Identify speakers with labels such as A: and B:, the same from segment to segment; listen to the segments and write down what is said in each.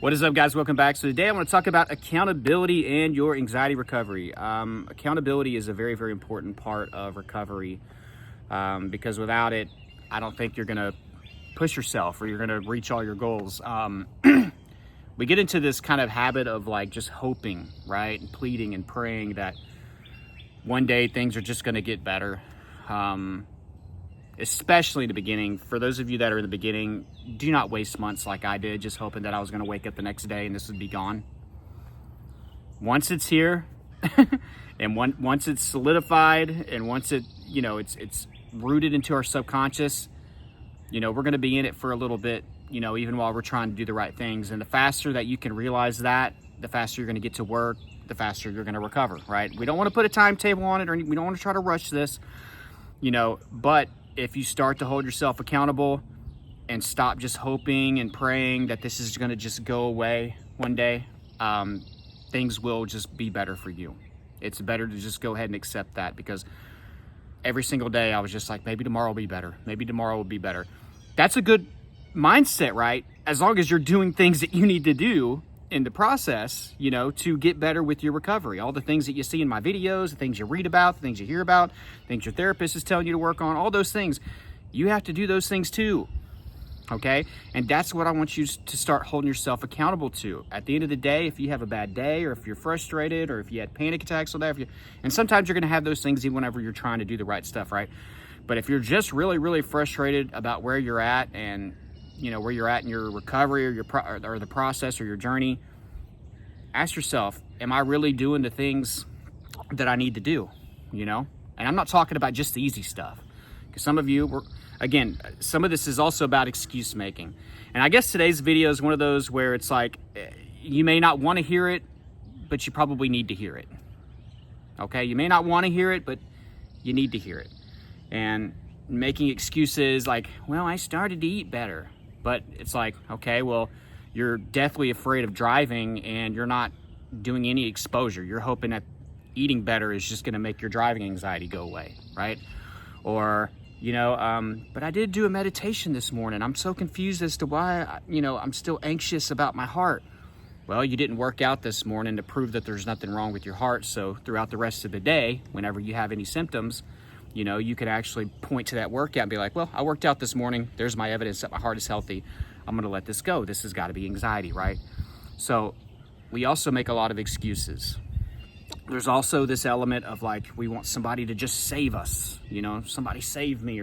A: What is up, guys? Welcome back. So today I want to talk about accountability and your anxiety recovery. Accountability is a very, very important part of recovery because without it, I don't think you're going to push yourself or you're going to reach all your goals. We get into this kind of habit of like just hoping, right? And pleading and praying that one day things are just going to get better. Especially in the beginning. For those of you that are in the beginning, do not waste months like I did, just hoping that I was going to wake up the next day and this would be gone. Once it's here, and once it's solidified, and once it's rooted into our subconscious, we're going to be in it for a little bit, even while we're trying to do the right things. And the faster that you can realize that, the faster you're going to get to work, the faster you're going to recover, right? We don't want to put a timetable on it, or we don't want to try to rush this, but if you start to hold yourself accountable and stop just hoping and praying that this is going to just go away one day, things will just be better for you. It's better to just go ahead and accept that, because every single day I was just like, maybe tomorrow will be better. Maybe tomorrow will be better. That's a good mindset, right? As long as you're doing things that you need to do in the process, to get better with your recovery. All the things that you see in my videos, the things you read about, the things you hear about, things your therapist is telling you to work on, all those things, you have to do those things too, okay? And that's what I want you to start holding yourself accountable to. At the end of the day, if you have a bad day, or if you're frustrated, or if you had panic attacks all day, and sometimes you're gonna have those things even whenever you're trying to do the right stuff, right? But if you're just really, really frustrated about where you're at and where you're at in your recovery or the process or your journey, ask yourself, am I really doing the things that I need to do? And I'm not talking about just the easy stuff, because some of you some of this is also about excuse making. And I guess today's video is one of those where it's like, you may not want to hear it, but you probably need to hear it. Okay, you may not want to hear it, but you need to hear it. And making excuses like, well, I started to eat better. But it's like, okay, well, you're deathly afraid of driving and you're not doing any exposure. You're hoping that eating better is just going to make your driving anxiety go away, right? Or, but I did do a meditation this morning. I'm so confused as to why, I'm still anxious about my heart. Well, you didn't work out this morning to prove that there's nothing wrong with your heart. So throughout the rest of the day, whenever you have any symptoms, you could actually point to that workout and be like, well, I worked out this morning. There's my evidence that my heart is healthy. I'm going to let this go. This has got to be anxiety, right? So we also make a lot of excuses. There's also this element of like, we want somebody to just save us, somebody save me,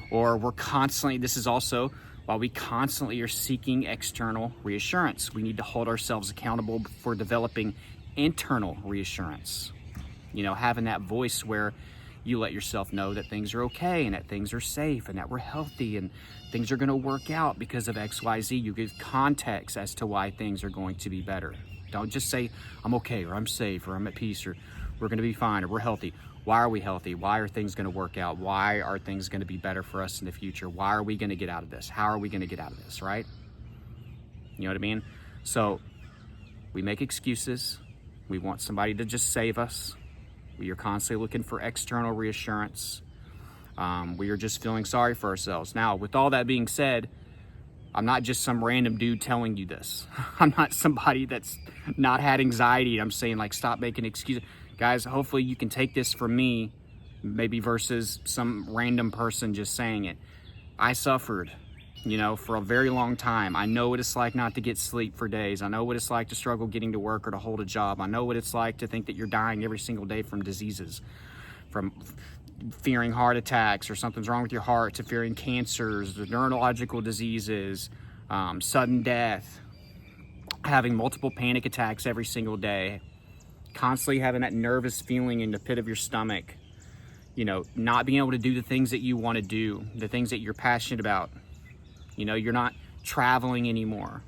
A: or we're constantly, this is also while we constantly are seeking external reassurance. We need to hold ourselves accountable for developing internal reassurance, having that voice where you let yourself know that things are okay and that things are safe and that we're healthy and things are going to work out because of XYZ. You give context as to why things are going to be better. Don't just say, I'm okay, or I'm safe, or I'm at peace, or we're going to be fine, or we're healthy. Why are we healthy? Why are things going to work out? Why are things going to be better for us in the future? Why are we going to get out of this? How are we going to get out of this, right? You know what I mean? So we make excuses. We want somebody to just save us. We are constantly looking for external reassurance. We are just feeling sorry for ourselves. Now, with all that being said, I'm not just some random dude telling you this. I'm not somebody that's not had anxiety. I'm saying, like, stop making excuses. Guys, hopefully you can take this from me, maybe versus some random person just saying it. I suffered, for a very long time. I know what it's like not to get sleep for days. I know what it's like to struggle getting to work or to hold a job. I know what it's like to think that you're dying every single day from diseases, from fearing heart attacks or something's wrong with your heart, to fearing cancers, the neurological diseases, sudden death, having multiple panic attacks every single day, constantly having that nervous feeling in the pit of your stomach, not being able to do the things that you want to do, the things that you're passionate about. You're not traveling anymore.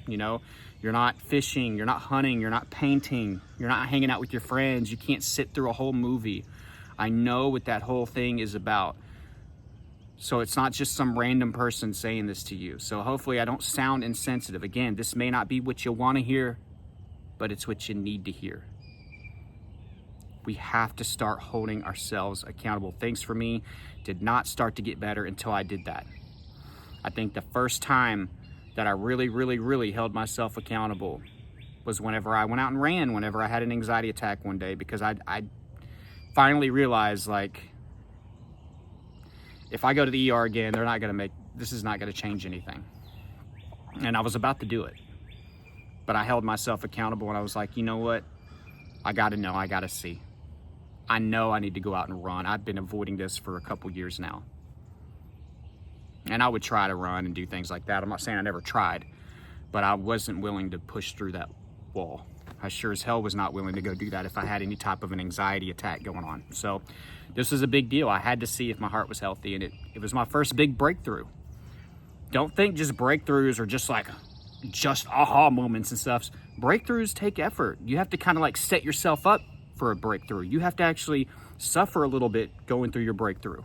A: You're not fishing, you're not hunting, you're not painting, you're not hanging out with your friends. You can't sit through a whole movie. I know what that whole thing is about. So it's not just some random person saying this to you. So hopefully I don't sound insensitive. Again, this may not be what you want to hear, but it's what you need to hear. We have to start holding ourselves accountable. Things for me did not start to get better until I did that. I think the first time that I really, really, really held myself accountable was whenever I went out and ran, whenever I had an anxiety attack one day, because I finally realized, like, if I go to the ER again, this is not gonna change anything. And I was about to do it, but I held myself accountable, and I was like, you know what? I gotta know, I gotta see. I know I need to go out and run. I've been avoiding this for a couple years now. And I would try to run and do things like that. I'm not saying I never tried, but I wasn't willing to push through that wall. I sure as hell was not willing to go do that if I had any type of an anxiety attack going on. So this was a big deal. I had to see if my heart was healthy, and it was my first big breakthrough. Don't think just breakthroughs are just aha moments and stuff. Breakthroughs take effort. You have to kind of like set yourself up for a breakthrough. You have to actually suffer a little bit going through your breakthrough.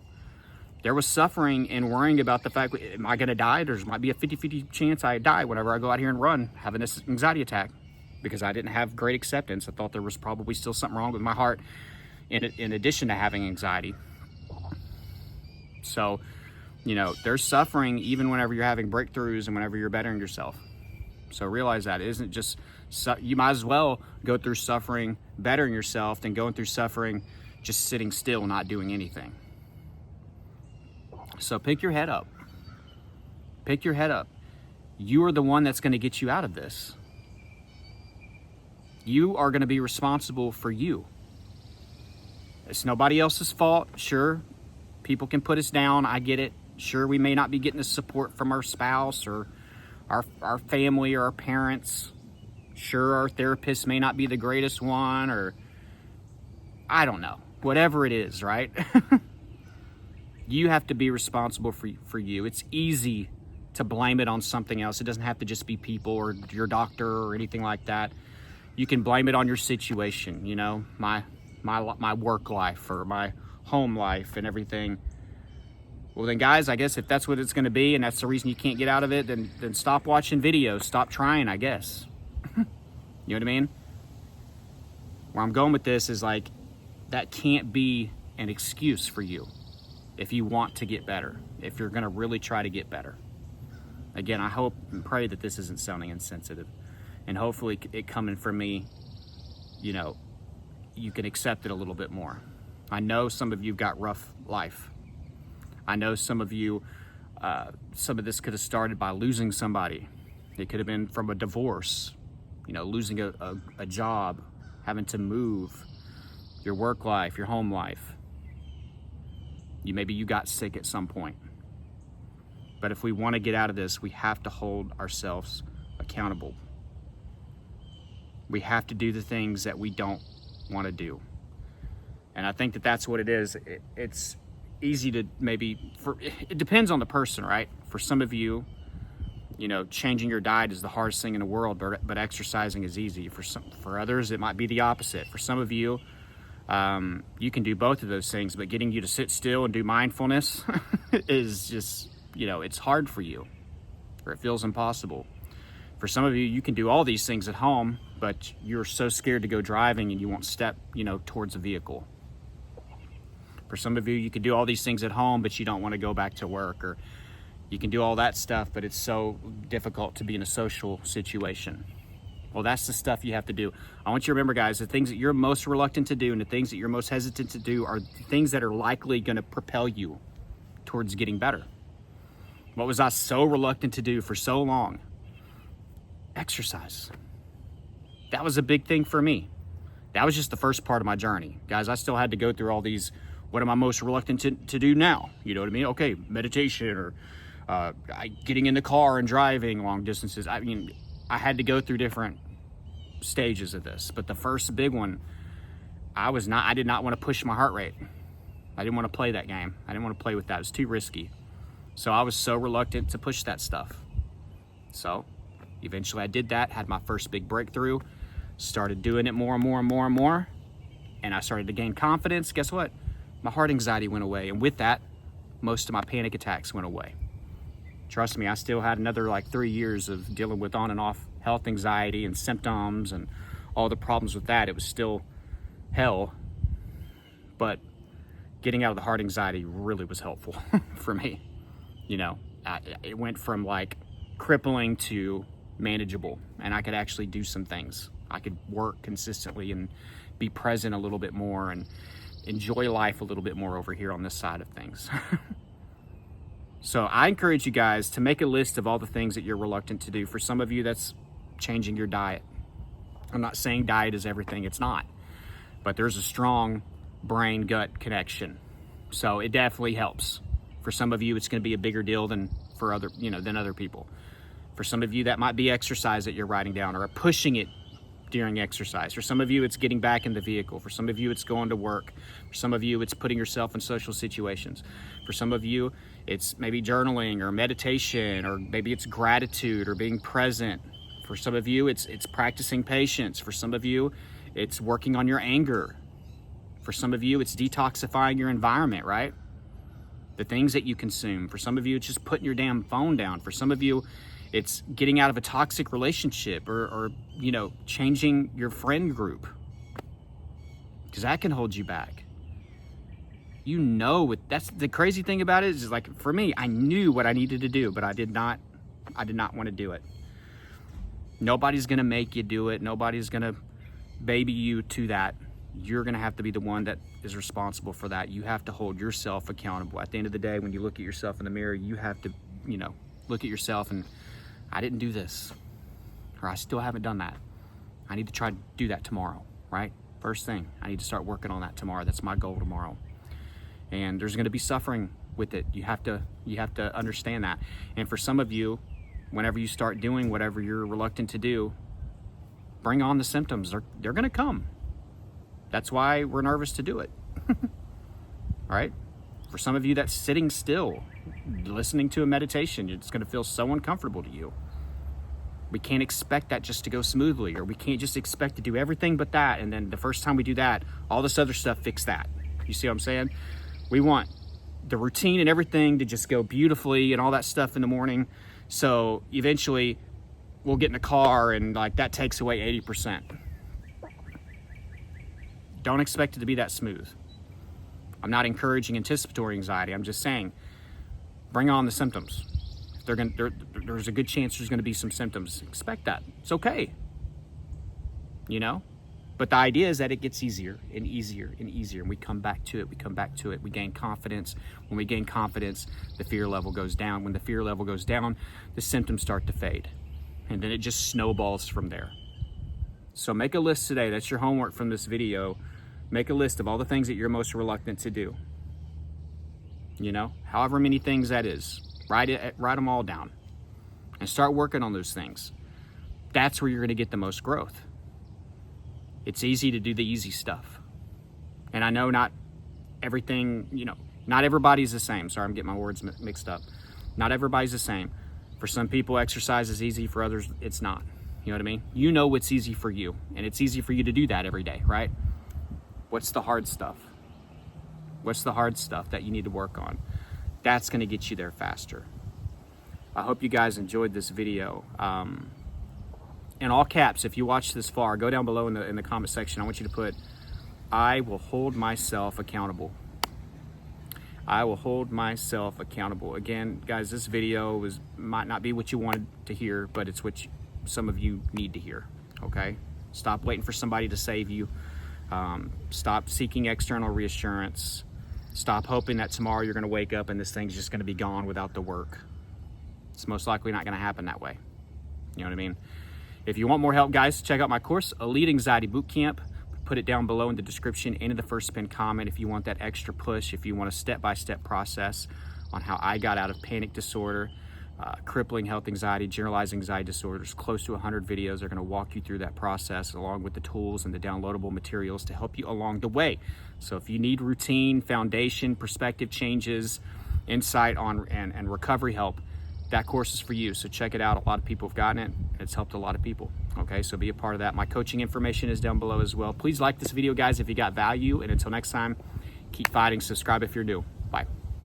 A: There was suffering and worrying about the fact, am I going to die? There might be a 50-50 chance I die whenever I go out here and run, having this anxiety attack, because I didn't have great acceptance. I thought there was probably still something wrong with my heart in addition to having anxiety. So, there's suffering even whenever you're having breakthroughs and whenever you're bettering yourself. So realize that it isn't just, you might as well go through suffering bettering yourself than going through suffering just sitting still, not doing anything. So pick your head up. Pick your head up. You are the one that's going to get you out of this. You are going to be responsible for you. It's nobody else's fault. Sure, people can put us down. I get it. Sure, we may not be getting the support from our spouse or our family or our parents. Sure, our therapist may not be the greatest one, or I don't know. Whatever it is, right? You have to be responsible for you. It's easy to blame it on something else. It doesn't have to just be people or your doctor or anything like that. You can blame it on your situation, my work life or my home life and everything. Well then, guys, I guess if that's what it's going to be and that's the reason you can't get out of it, then stop watching videos. Stop trying, I guess. You know what I mean? Where I'm going with this is like, that can't be an excuse for you if you want to get better, if you're going to really try to get better. Again, I hope and pray that this isn't sounding insensitive, and hopefully it coming from me, you can accept it a little bit more. I know some of you got rough life. I know some of you, some of this could have started by losing somebody. It could have been from a divorce, losing a job, having to move, your work life, your home life. Maybe you got sick at some point. But if we want to get out of this, we have to hold ourselves accountable. We have to do the things that we don't want to do. And I think that that's what it is. It's easy to it depends on the person, right? For some of you, changing your diet is the hardest thing in the world, but exercising is easy. For others, it might be the opposite. For some of you, you can do both of those things, but getting you to sit still and do mindfulness is just, it's hard for you, or it feels impossible. For some of you, you can do all these things at home, but you're so scared to go driving and you won't step, towards a vehicle. For some of you, you can do all these things at home, but you don't want to go back to work, or you can do all that stuff, but it's so difficult to be in a social situation. Well, that's the stuff you have to do. I want you to remember, guys, the things that you're most reluctant to do and the things that you're most hesitant to do are the things that are likely going to propel you towards getting better. What was I so reluctant to do for so long? Exercise. That was a big thing for me. That was just the first part of my journey. Guys, I still had to go through all these, what am I most reluctant to do now? You know what I mean? Okay, meditation or getting in the car and driving long distances. I had to go through different stages of this, but the first big one, I did not want to push my heart rate. I didn't want to play that game. I didn't want to play with that. It was too risky. So I was so reluctant to push that stuff. So eventually I did that, had my first big breakthrough, started doing it more and more and more and more, and I started to gain confidence. Guess what? My heart anxiety went away, and with that, most of my panic attacks went away. Trust me, I still had another 3 years of dealing with on and off health anxiety and symptoms and all the problems with that. It was still hell, but getting out of the heart anxiety really was helpful for me. It went from crippling to manageable, and I could actually do some things. I could work consistently and be present a little bit more and enjoy life a little bit more over here on this side of things. So I encourage you guys to make a list of all the things that you're reluctant to do. For some of you, that's changing your diet. I'm not saying diet is everything, it's not. But there's a strong brain-gut connection. So it definitely helps. For some of you, it's going to be a bigger deal than for other people. For some of you, that might be exercise that you're writing down or pushing it during exercise. For some of you, it's getting back in the vehicle. For some of you, it's going to work. For some of you, it's putting yourself in social situations. For some of you, it's maybe journaling or meditation, or maybe it's gratitude or being present. For some of you, it's practicing patience. For some of you, it's working on your anger. For some of you, it's detoxifying your environment, right? The things that you consume. For some of you, it's just putting your damn phone down. For some of you, it's getting out of a toxic relationship or changing your friend group, because that can hold you back. That's the crazy thing about it is like, for me, I knew what I needed to do, but I did not want to do it. Nobody's going to make you do it. Nobody's going to baby you to that. You're going to have to be the one that is responsible for that. You have to hold yourself accountable. At the end of the day, when you look at yourself in the mirror, you have to, look at yourself and, I didn't do this, or I still haven't done that. I need to try to do that tomorrow, right? First thing, I need to start working on that tomorrow. That's my goal tomorrow. And there's going to be suffering with it. You have to understand that. And for some of you, whenever you start doing whatever you're reluctant to do, bring on the symptoms. They're going to come. That's why we're nervous to do it. All right? For some of you, that's sitting still, listening to a meditation. It's going to feel so uncomfortable to you. We can't expect that just to go smoothly, or we can't just expect to do everything but that, and then the first time we do that, all this other stuff fix that. You see what I'm saying? We want the routine and everything to just go beautifully and all that stuff in the morning, so eventually we'll get in the car and that takes away 80%. Don't expect it to be that smooth. I'm not encouraging anticipatory anxiety. I'm just saying, bring on the symptoms. There's a good chance there's going to be some symptoms. Expect that. It's okay. But the idea is that it gets easier and easier and easier, and we come back to it. We gain confidence. When we gain confidence, the fear level goes down. When the fear level goes down, the symptoms start to fade, and then it just snowballs from there. So make a list today. That's your homework from this video. Make a list of all the things that you're most reluctant to do. However many things that is. Write them all down and start working on those things. That's where you're going to get the most growth. It's easy to do the easy stuff. And I know not everything, not everybody's the same. Sorry, I'm getting my words mixed up. Not everybody's the same. For some people, exercise is easy. For others, it's not. You know what I mean? You know what's easy for you, and it's easy for you to do that every day, right? What's the hard stuff? What's the hard stuff that you need to work on? That's going to get you there faster. I hope you guys enjoyed this video. In all caps, if you watched this far, go down below in the comment section. I want you to put, I will hold myself accountable. I will hold myself accountable. Again, guys, this video might not be what you wanted to hear, but it's what some of you need to hear, okay? Stop waiting for somebody to save you. Stop seeking external reassurance. Stop hoping that tomorrow you're going to wake up and this thing's just going to be gone without the work. It's most likely not going to happen that way. You know what I mean? If you want more help, guys, check out my course, ELITE Anxiety Bootcamp. Put it down below in the description and in the first pinned comment if you want that extra push, if you want a step-by-step process on how I got out of panic disorder, crippling health anxiety, generalized anxiety disorders. Close to 100 videos are going to walk you through that process along with the tools and the downloadable materials to help you along the way. So if you need routine, foundation, perspective changes, insight on and recovery help, that course is for you. So check it out. A lot of people have gotten it. It's helped a lot of people. Okay, so be a part of that. My coaching information is down below as well. Please like this video, guys, if you got value. And until next time, keep fighting. Subscribe if you're new. Bye.